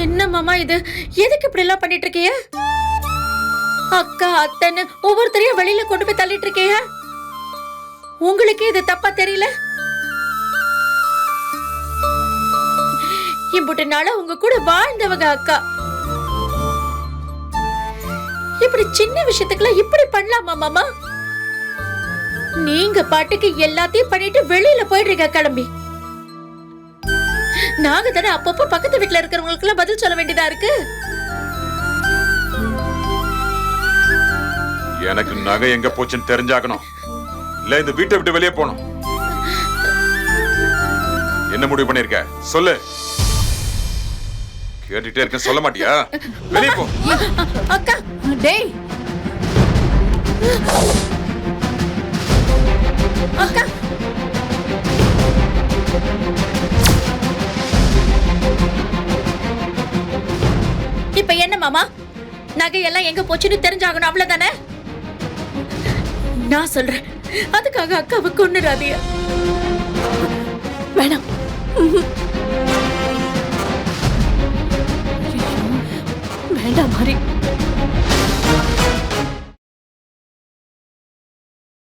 என்ன மாமா இது? எதுக்கு இப்படி எல்லாம் பண்ணிட்டு இருக்கீங்க? அக்கா அத்தன்னு ஒவ்வொருத்தரையும் வெளியில கொண்டு போய் தள்ளிட்டு இருக்கீங்க. உங்களுக்கு இது தப்பா தெரியல? இம்புட்டு நாள உங்க கூட வாழ்ந்தவங்க அக்கா. இப்படி சின்ன விஷயத்துக்குலாம் இப்படி பண்ணலாமா மாமா? நீங்க பாட்டுக்கு எல்லாத்தையும் பண்ணிட்டு வெளியில போயிடுறீங்க கிளம்பி. நாங்க தானே அப்பப்போ பக்கத்து வீட்டுல இருக்கிறவங்களுக்கு எல்லாம் பதில் சொல்ல வேண்டியதா இருக்கு. எனக்கு நகை எங்க போச்சுன்னு தெரிஞ்சாகணும். இல்ல இந்த வீட்டை விட்டு வெளியே போகணும். என்ன முடிவு பண்ணிருக்க சொல்லு. கேட்டுட்டே இருக்க, சொல்ல மாட்டியா? வெளியே போ. அக்கா டேய் அக்கா இப்ப என்ன மாமா? நகையெல்லாம் எங்க போச்சுன்னு தெரிஞ்சாகணும், அவ்வளவுதானே? நான் சொல்றேன், அதுக்காக அக்காவை கொன்னுடாதீங்க. வேணாம். வேண்டாம் மாறி.